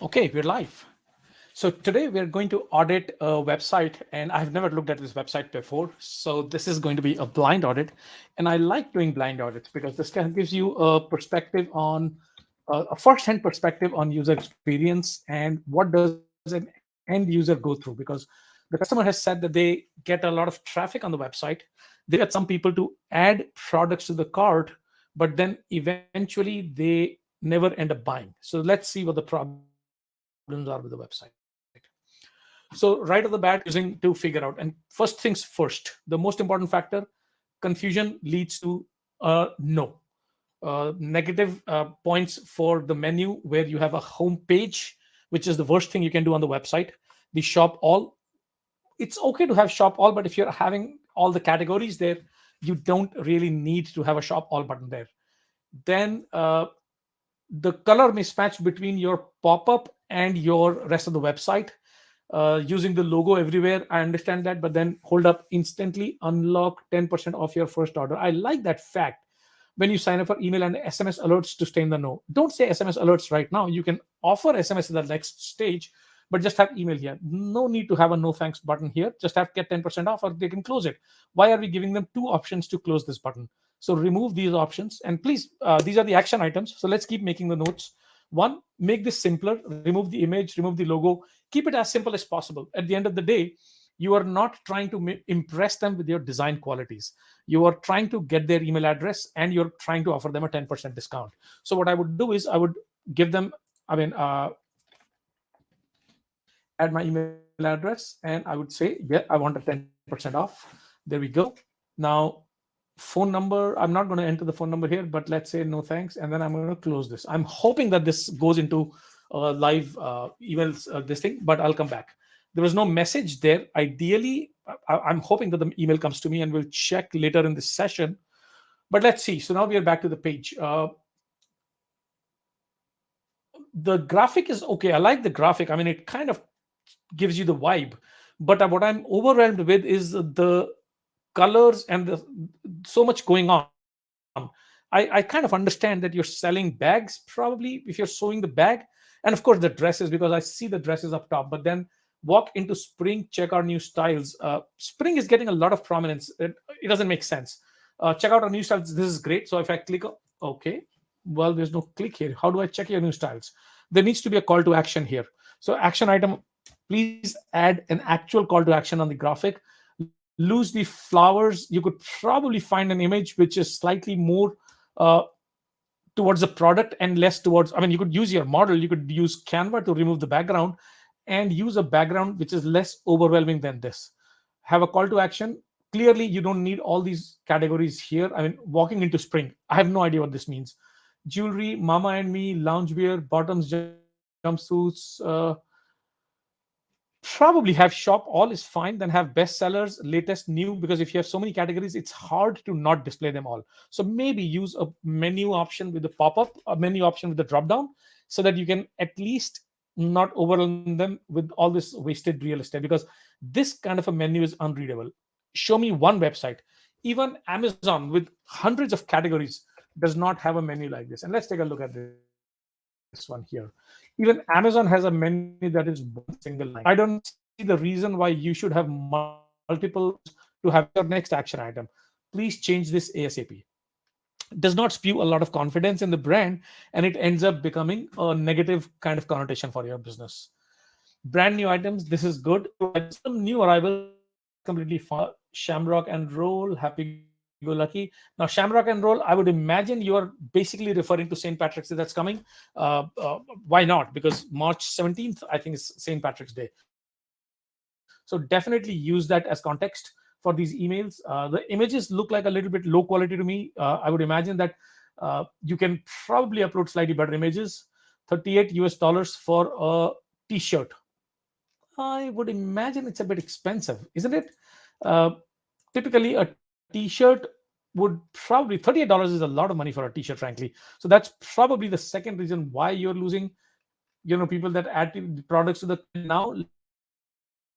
Okay, we're live. So today we're going to audit a website, and I've never looked at this website before. So this is going to be a blind audit, and I like doing blind audits because this kind of gives you a perspective on a first-hand perspective on user experience and what does an end user go through. Because the customer has said that they get a lot of traffic on the website, they get some people to add products to the cart, but then eventually they never end up buying. So let's see what the problems are with the website. So right off the bat, what are we using to figure out? And first things first, the most important factor, confusion leads to no. Negative points for the menu where you have a home page, which is the worst thing you can do on the website. The shop all, it's okay to have shop all, but if you're having all the categories there, you don't really need to have a shop all button there. Then the color mismatch between your pop-up and your rest of the website, using the logo everywhere, I understand that, but then hold up, instantly unlock 10% off your first order. I like that fact. When you sign up for email and SMS alerts to stay in the know, don't say SMS alerts right now. You can offer SMS in the next stage, but just have email here. No need to have a no thanks button here. Just have get 10% off, or they can close it. Why are we giving them two options to close this button? So remove these options, and please, these are the action items. So let's keep making the notes. One, make this simpler. Remove the image, remove the logo. Keep it as simple as possible. At the end of the day, you are not trying to impress them with your design qualities. You are trying to get their email address, and you're trying to offer them a 10% discount. So what I would do is I would give them, I mean, add my email address, and I would say, yeah, I want a 10% off. There we go. Now, phone number, I'm not going to enter the phone number here, but let's say no thanks, and then I'm going to close this. I'm hoping that this goes into live emails, this thing, but I'll come back. There was no message there. Ideally, I'm hoping that the email comes to me, and we'll check later in this session. But let's see. So now we are back to the page. The graphic is okay. I like the graphic. I mean, it kind of gives you the vibe. But what I'm overwhelmed with is the colors and so much going on. I kind of understand that you're selling bags, probably, if you're showing the bag, and of course the dresses, because I see the dresses up top. But then walk into spring, check our new styles. Spring is getting a lot of prominence. It doesn't make sense. Check out our new styles. This is great. So if I click, okay, well, there's no click here. How do I check your new styles? There needs to be a call to action here. So action item, please add an actual call to action on the graphic. Lose the flowers. You could probably find an image which is slightly more uh, towards the product and less towards, I mean, you could use your model, you could use Canva to remove the background and use a background which is less overwhelming than this. Have a call to action. Clearly you don't need all these categories here. I mean, walking into spring, I have no idea what this means. Jewelry, mama and me, loungewear, bottoms, jumpsuits, probably have shop all is fine. Then have bestsellers, latest, new, because if you have so many categories, it's hard to not display them all. So maybe use a menu option with the pop-up, a menu option with the drop down, so that you can at least not overwhelm them with all this wasted real estate, because this kind of a menu is unreadable. Show me one website. Even Amazon with hundreds of categories does not have a menu like this. And let's take a look at this one here. Even Amazon has a menu that is one single line. I don't see the reason why you should have multiple to have this your next action item. Please change this ASAP. Does not spew a lot of confidence in the brand, and it ends up becoming a negative kind of connotation for your business. Brand new items, this is good. Some new arrivals, completely fun. Shamrock and roll, happy go lucky. Now Shamrock and roll, I would imagine you are basically referring to St. Patrick's Day that's coming. Why not? Because March 17th, I think, is St. Patrick's Day. So definitely use that as context for these emails. The images look like a little bit low quality to me. I would imagine that you can probably upload slightly better images. $38 for a t-shirt. I would imagine it's a bit expensive, isn't it? Uh, Typically, a T-shirt would probably $38 is a lot of money for a T-shirt, frankly. So that's probably the second reason why you're losing, people that add the products to the now.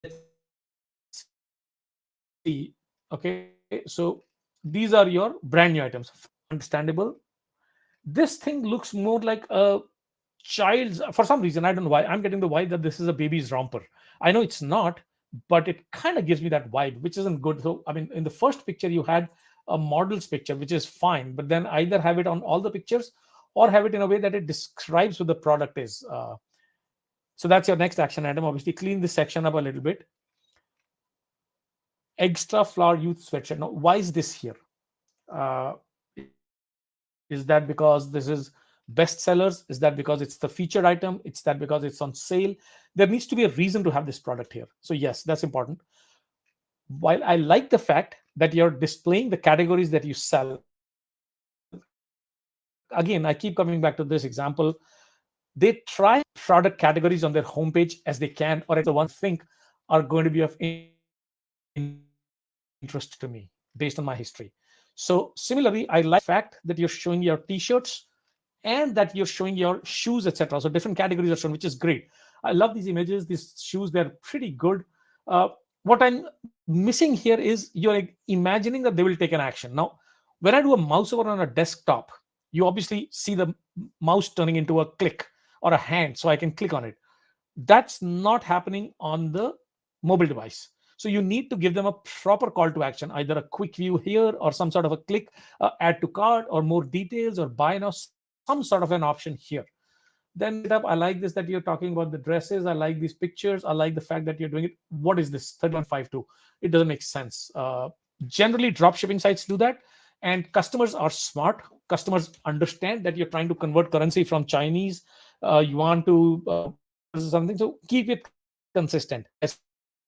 Let's see. Okay, so these are your brand new items. Understandable. This thing looks more like a child's, for some reason, I don't know why, I'm getting the vibe that this is a baby's romper. I know it's not, but it kind of gives me that vibe, which isn't good. So I mean, in the first picture you had a model's picture, which is fine, but then either have it on all the pictures or have it in a way that it describes what the product is. So that's your next action item. Obviously clean this section up a little bit. Extra flower youth sweatshirt. Now why is this here? Is that because this is bestsellers? Is that because it's the featured item? It's that because it's on sale? There needs to be a reason to have this product here. So yes, that's important. While I like the fact that you're displaying the categories that you sell, again, I keep coming back to this example. They try to put as many product categories on their homepage as they can, or at least the ones that they think are going to be of interest to me based on my history. So similarly, I like the fact that you're showing your t-shirts and that you're showing your shoes, etc. So different categories are shown, which is great. I love these images, these shoes, they're pretty good. What I'm missing here is you're imagining that they will take an action. Now, when I do a mouse over on a desktop, you obviously see the mouse turning into a click or a hand, so I can click on it. That's not happening on the mobile device. So you need to give them a proper call to action, either a quick view here or some sort of a click, add to cart or more details or buy now, some sort of an option here. Then it up. I like this that you're talking about the dresses. I like these pictures. I like the fact that you're doing it. What is this 3152? It doesn't make sense. Generally drop shipping sites do that, and customers are smart. Customers understand that you're trying to convert currency from Chinese yuan to something. So keep it consistent, price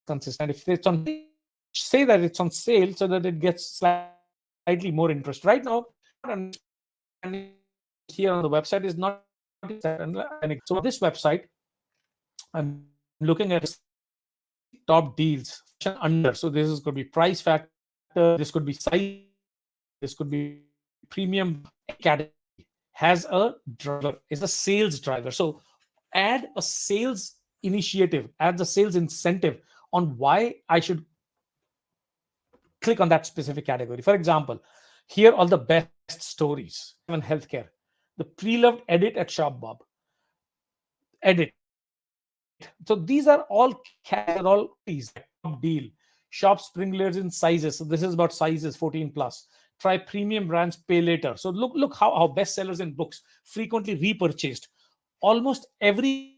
consistent. If it's on sale, say that it's on sale so that it gets slightly more interest. Right now, what I'm not understanding here on the website is not even that. So on this website, I'm looking at top deals, fashion under. So this is could be price factor, this could be size, this could be premium. Any category has a driver, is a sales driver. So add a sales initiative, add the sales incentive on why I should click on that specific category. For example, here all the best stories, even healthcare, the pre-loved edit at Shop Bob, edit. So these are all categories, are all stories, top deal. Shop sprinklers in sizes. So this is about sizes 14 plus. Try premium brands, pay later. So look how bestsellers in books frequently repurchased. Almost every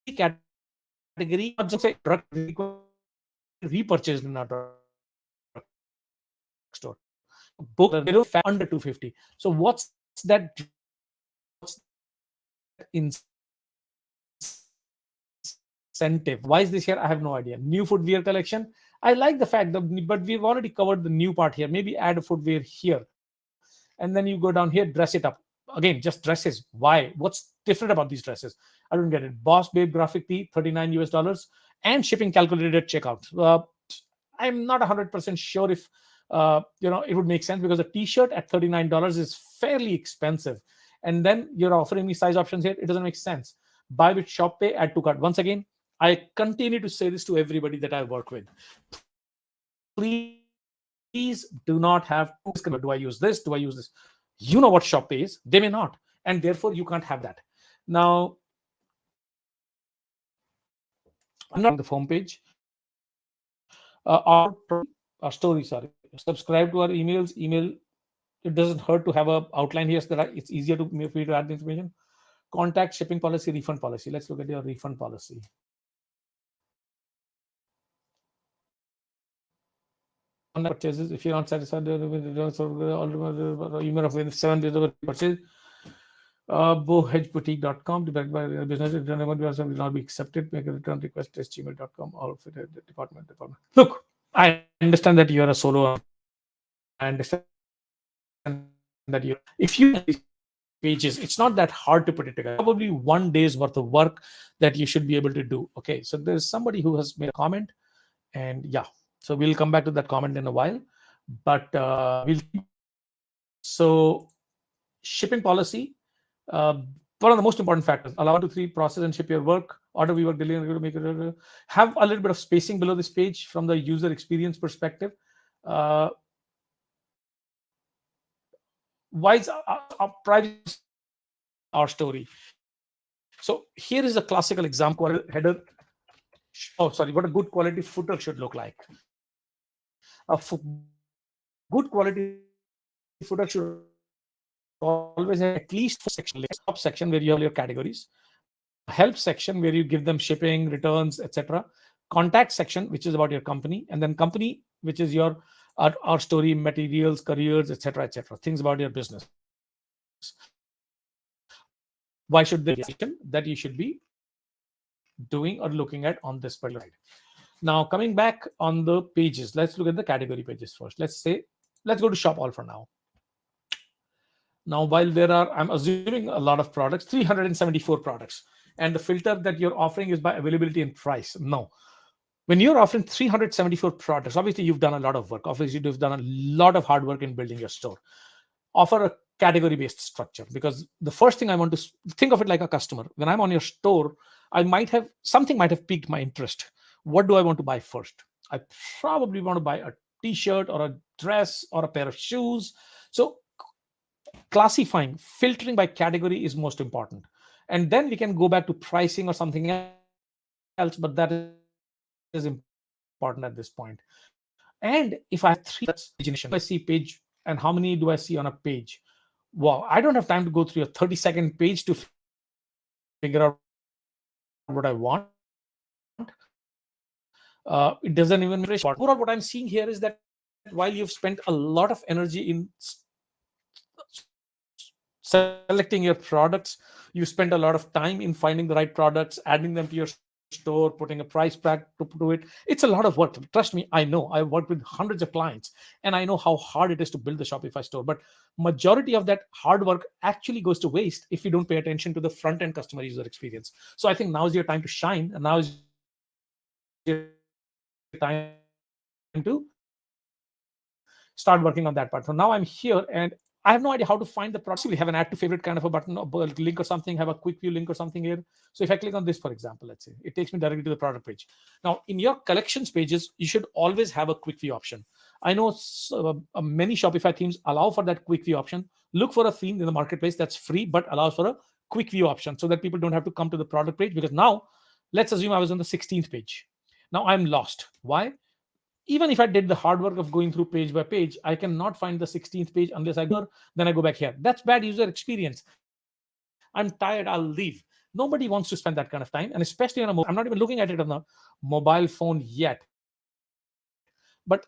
category, not just say drug, frequently repurchased in our drugstore. Books, they don't fat under 250. So what's that driver? What's that incentive? Why is this here? I have no idea. New footwear collection. I like the fact that, but we've already covered the new part here. Maybe add a footwear here, and then you go down here, dress it up. Again, just dresses. Why? What's different about these dresses? I don't get it. Boss Babe graphic tee, $39 and shipping calculated at checkout. And shipping calculated at checkout. I'm not 100% sure if it would make sense, because a t-shirt at $39 is fairly expensive, and then you're offering me size options here. It doesn't make sense. Buy with shop pay, add to cart. Once again, I continue to say this to everybody that I work with. Please do not have to discontinue. Do I use this? Do I use this? You know what shop pay is. They may not, and therefore you can't have that. Now, I'm not going to the home page. Our story, sorry. Subscribe to our emails. Email. It doesn't hurt to have a outline here so that it's easier to for you to add the information. Contact, shipping policy, refund policy. Let's look at your refund policy. Online purchases. If you're not satisfied with email of within 7 days of purchase, bohedgeboutique.com, divided by business return amount will not be accepted. Make a return request at gmail.com. All of it at the department. Look, I understand that you're a solo entrepreneur. I understand that you're if you these pages, it's not that hard to put it together. Probably 1 day's worth of work that you should be able to do. Okay, so there's somebody who has made a comment, and yeah, so we'll come back to that comment in a while, but we'll keep going. So shipping policy, uh, one of the most important factors: allow 1 to 3 process and ship your work. Order we work delivery to make it. Have a little bit of spacing below this page from the user experience perspective. Uh, why is our privacy our story? So here is a classical example. Header. Oh, sorry. What a good quality footer should look like. Good quality footer should always have at least 4 sections: top section where you have all your categories, help section where you give them shipping, returns, etc. Contact section, which is about your company, and then company, which is your our story, materials, careers, etc., etc. Things about your business. Why should there be that you should be doing or looking at on this particular slide? Now, coming back on the pages, let's look at the category pages first. Let's go to shop all for now. Now, while there are, I'm assuming a lot of products, 374 products, and the filter that you're offering is by availability and price. No. When you're offering 374 products, obviously you've done a lot of work. Obviously, you've done a lot of hard work in building your store. Offer a category based structure, because the first thing I want to think of it like a customer. When I'm on your store, I might have something might have piqued my interest. What do I want to buy first? I probably want to buy a t-shirt or a dress or a pair of shoes. So classifying, filtering by category is most important. And then we can go back to pricing or something else, but that is important at this point. And if I have three products, imagination, how many do I see page and how many do I see on a page? Wow, I don't have time to go through a 30-second page to figure out what I want. It doesn't even make overall. What I'm seeing here is that while you've spent a lot of energy in selecting your products, you spend a lot of time in finding the right products, adding them to your store, putting a price tag to it. It's a lot of work. Trust me, I know. I've worked with hundreds of clients and I know how hard it is to build the Shopify store. But majority of that hard work actually goes to waste if you don't pay attention to the front end customer user experience. So I think now is your time to shine, and now is your time to start working on that part. So now I'm here and I have no idea how to find the product. Possibly have an add to favorite kind of a button, or a link or something, have a quick view link or something here. So if I click on this, for example, let's say it takes me directly to the product page. Now, in your collections pages, you should always have a quick view option. I know many Shopify themes allow for that quick view option. Look for a theme in the marketplace that's free but allows for a quick view option so that people don't have to come to the product page. Because now, let's assume I was on the 16th page. Now I'm lost. Why? Even if I did the hard work of going through page by page, I cannot find the 16th page unless I go here, then I go back here. That's bad user experience. I'm tired, I'll leave. Nobody wants to spend that kind of time. And especially on a mobile phone. I'm not even looking at it on a mobile phone yet. But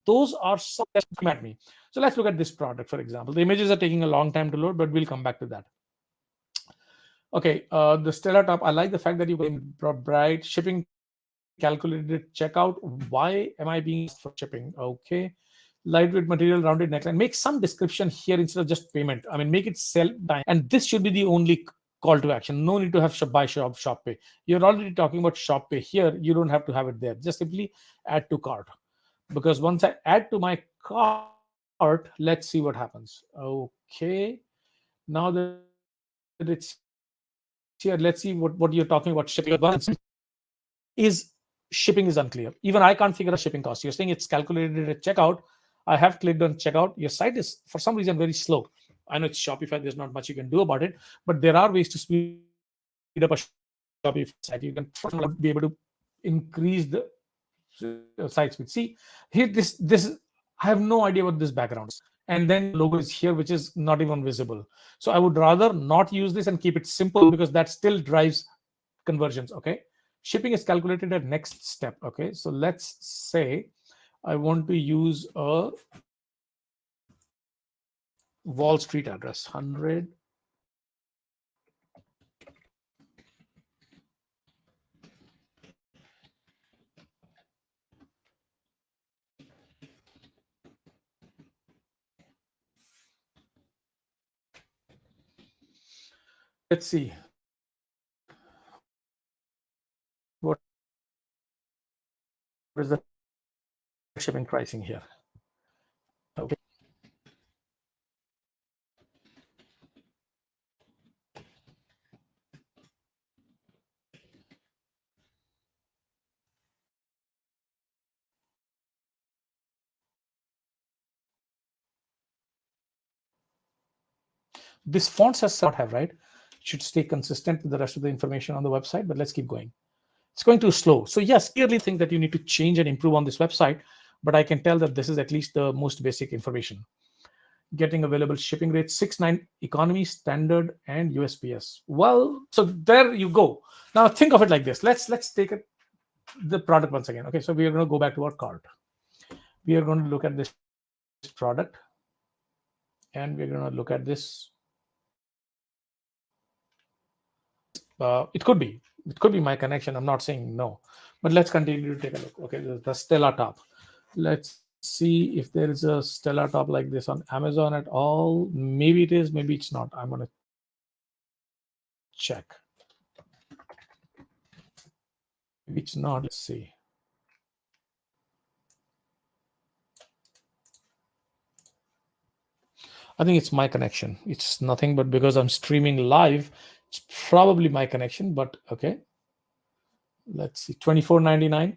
those are some come at me. So let's look at this product, for example. The images are taking a long time to load, but we'll come back to that. Okay, the Stella top. I like the fact that you bright shipping calculated checkout. Why am I being asked for shipping? Okay, lightweight material, rounded neckline. Make some description here instead of just payment. I mean, make it sell time, and this should be the only call to action. No need to have shop pay. You're already talking about shop pay here. You don't have to have it there. Just simply add to cart, because once I add to my cart, let's see what happens. Okay, now that it's here, let's see what you're talking about shipping. Is shipping is unclear. Even I can't figure out shipping cost. You're saying it's calculated at checkout. I have clicked on checkout. Your site is for some reason very slow. I know it's Shopify, there's not much you can do about it, but there are ways to speed up a Shopify site. You can probably be able to increase the site speed. See, here this I have no idea what this background is. And then your logo is here, which is not even visible. So I would rather not use this and keep it simple, because that still drives conversions. Okay, shipping is calculated at next step. Okay, so let's say I want to use a Wall Street address, 100. Let's see. What is the shipping pricing here? Okay. This font says not have, right? should stay consistent with the rest of the information on the website, but let's keep going. It's going too slow. So yes, clearly think that you need to change and improve on this website, but I can tell that this is at least the most basic information. Getting available shipping rates, 6.9 economy, standard, and USPS. Well, so there you go. Now think of it like this. Let's take the product once again. Okay, so we are going to go back to our cart. We are going to look at this product, and we're going to look at this. It could be my connection. I'm not saying no, but let's continue to take a look. Okay, the Stella top. Let's see if there is a Stella top like this on Amazon at all. Maybe it is, maybe it's not. I'm gonna check. Maybe it's not. Let's see. I think it's my connection. It's nothing but because I'm streaming live. It's probably my connection, but okay. Let's see. $24.99.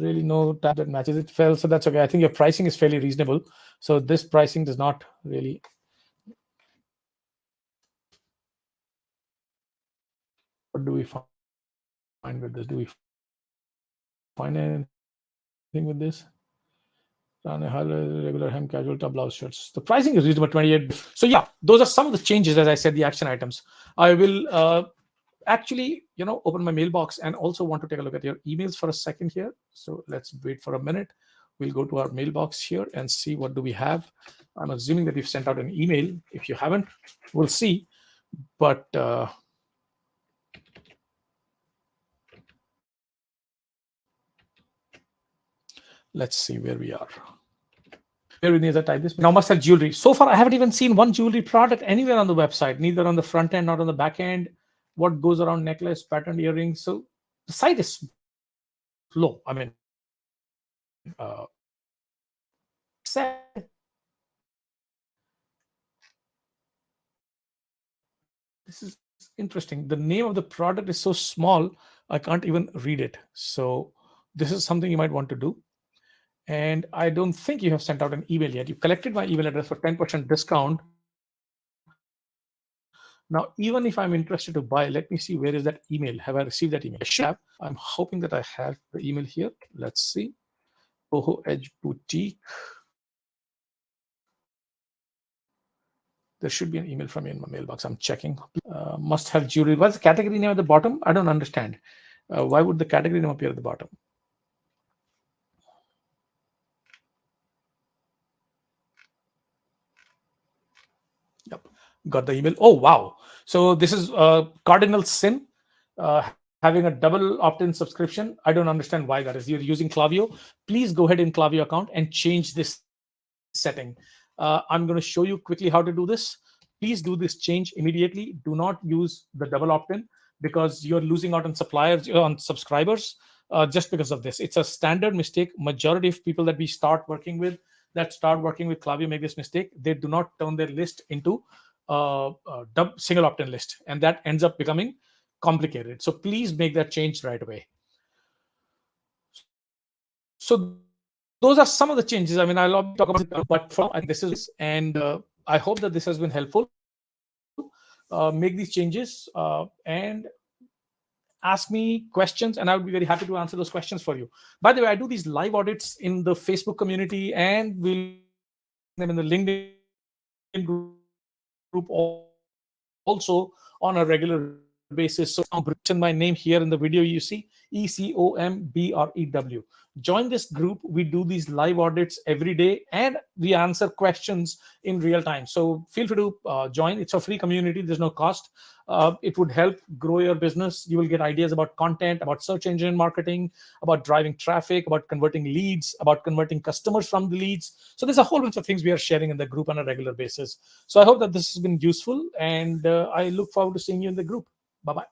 Really no tab that matches it. Fell, so that's okay. I think your pricing is fairly reasonable. So this pricing does not really. What do we find with this? Do we find anything with this? Regular hem, casual top, blouse shirts. The pricing is reasonable, 28. So yeah, those are some of the changes. As I said, the action items. I will actually, open my mailbox and also want to take a look at your emails for a second here. So let's wait for a minute. We'll go to our mailbox here and see what do we have. I'm assuming that you've sent out an email. If you haven't, we'll see. But let's see where we are. Bear with me as I type this. Now must have jewelry. So far, I haven't even seen one jewelry product anywhere on the website, neither on the front end, nor on the back end. What goes around necklace, patterned earrings. So the site is slow. I mean, this is interesting. The name of the product is so small, I can't even read it. So this is something you might want to do. And I don't think you have sent out an email yet. You collected my email address for 10% discount. Now, even if I'm interested to buy, let me see, where is that email? Have I received that email? I should have. I'm hoping that I have the email here. Let's see. Boho Edge Boutique. There should be an email from me in my mailbox. I'm checking. Must have jewelry. What's the category name at the bottom? I don't understand. Why would the category name appear at the bottom? Yep, got the email. Oh, wow. So this is Cardinal Sin having a double opt-in subscription. I don't understand why that is. You're using Klaviyo. Please go ahead in Klaviyo account and change this setting. I'm going to show you quickly how to do this. Please do this change immediately. Do not use the double opt-in because you're losing out on subscribers just because of this. It's a standard mistake. Majority of people that we start working with Klaviyo make this mistake. They do not turn their list into a single opt-in list, and that ends up becoming complicated. So please make that change right away. So those are some of the changes. I mean, I'll talk about it, but this is, and I hope that this has been helpful. Make these changes and ask me questions, and I would be very happy to answer those questions for you. By the way, I do these live audits in the Facebook community, and we'll them in the LinkedIn group also on a regular basis. So I'll mention my name here in the video. You see ECOMBREW. Join this group. We do these live audits every day, and we answer questions in real time. So feel free to join. It's a free community. There's no cost. It would help grow your business. You will get ideas about content, about search engine marketing, about driving traffic, about converting leads, about converting customers from the leads. So there's a whole bunch of things we are sharing in the group on a regular basis. So I hope that this has been useful, and I look forward to seeing you in the group. Bye-bye.